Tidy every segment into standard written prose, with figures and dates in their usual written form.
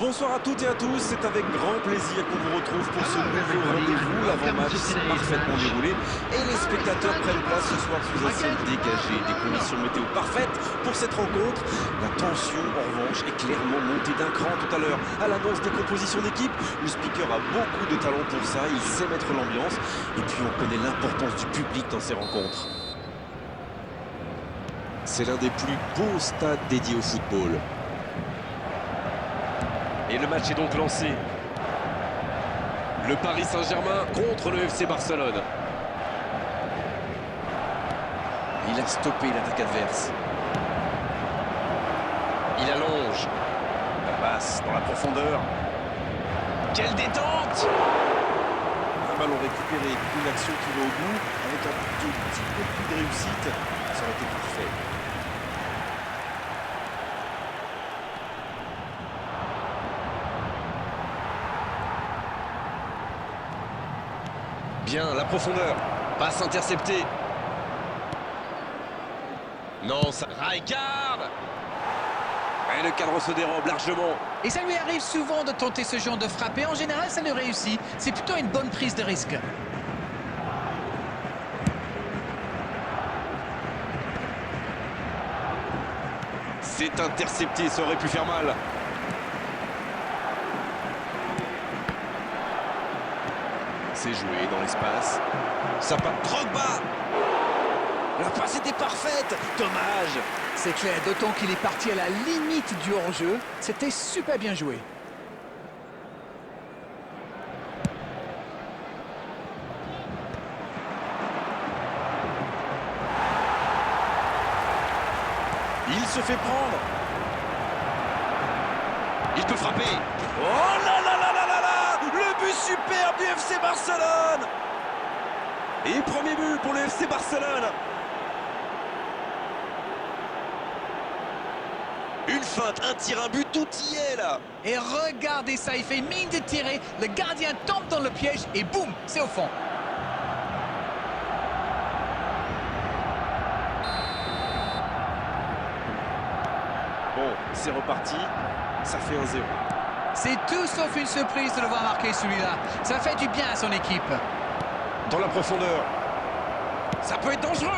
Bonsoir à toutes et à tous, c'est avec grand plaisir qu'on vous retrouve pour ce nouveau rendez-vous. L'avant-match s'est parfaitement déroulé et les spectateurs prennent place ce soir sous un ciel dégagé. Des conditions météo parfaites pour cette rencontre. La tension, en revanche, est clairement montée d'un cran tout à l'heure. À l'annonce des compositions d'équipe, le speaker a beaucoup de talent pour ça, il sait mettre l'ambiance. Et puis on connaît l'importance du public dans ces rencontres. C'est l'un des plus beaux stades dédiés au football. Et le match est donc lancé. Le Paris Saint-Germain contre le FC Barcelone. Il a stoppé l'attaque adverse. Il allonge. La passe dans la profondeur. Quelle détente! Un ballon récupéré, une action qui va au bout. Avec un tout petit peu plus de réussite, ça aurait été parfait. Bien, la profondeur. Passe interceptée. Non, ça... Rijkaard! Et le cadre se dérobe largement. Et ça lui arrive souvent de tenter ce genre de frappe. Et en général, ça le réussit. C'est plutôt une bonne prise de risque. C'est intercepté, ça aurait pu faire mal. C'est joué dans l'espace. Ça part Drogba. La passe était parfaite. Dommage. C'est clair, d'autant qu'il est parti à la limite du hors-jeu. C'était super bien joué. Il se fait prendre. Il peut frapper. Oh là là là là là là! Le but superbe du FC Barcelone! Et premier but pour le FC Barcelone. Une feinte, un tir, un but, tout y est là. Et regardez ça, il fait mine de tirer. Le gardien tombe dans le piège et boum, c'est au fond. Bon, c'est reparti. Ça fait 1-0. C'est tout sauf une surprise de le voir marquer celui-là. Ça fait du bien à son équipe. Dans la profondeur. Ça peut être dangereux.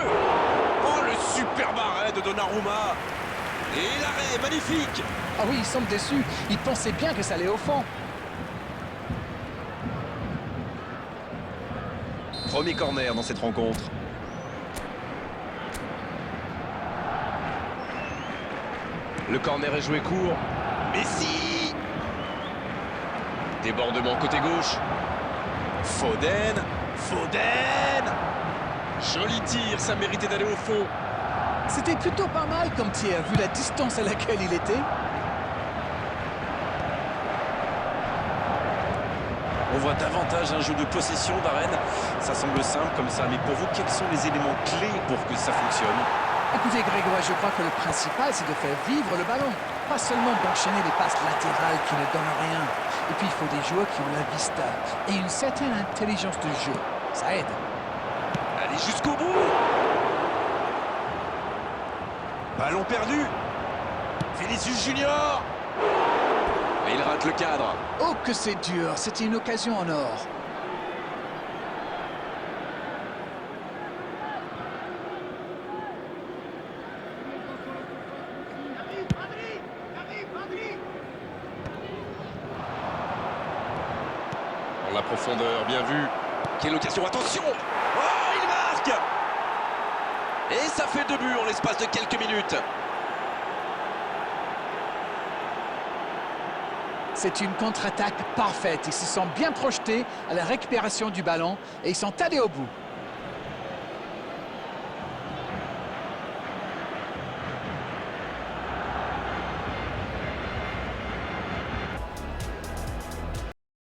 Oh, le superbe arrêt de Donnarumma. Et l'arrêt, magnifique. Ah oui, il semble déçu. Il pensait bien que ça allait au fond. Premier corner dans cette rencontre. Le corner est joué court. Messi. Débordement côté gauche. Foden. Foden. Joli tir, ça méritait d'aller au fond. C'était plutôt pas mal comme tir, vu la distance à laquelle il était. On voit davantage un jeu de possession d'Arène. Ça semble simple comme ça, mais pour vous, quels sont les éléments clés pour que ça fonctionne? Écoutez Grégoire, je crois que le principal c'est de faire vivre le ballon. Pas seulement d'enchaîner les passes latérales qui ne donnent rien. Et puis il faut des joueurs qui ont la vista et une certaine intelligence de jeu. Ça aide. Allez jusqu'au bout. Ballon perdu. Vinicius Junior. Et il rate le cadre. Oh que c'est dur, c'était une occasion en or. Dans la profondeur, bien vu. Quelle occasion, attention. Oh, il marque. Et ça fait 2 buts en l'espace de quelques minutes. C'est une contre-attaque parfaite. Ils se sont bien projetés à la récupération du ballon et ils sont allés au bout.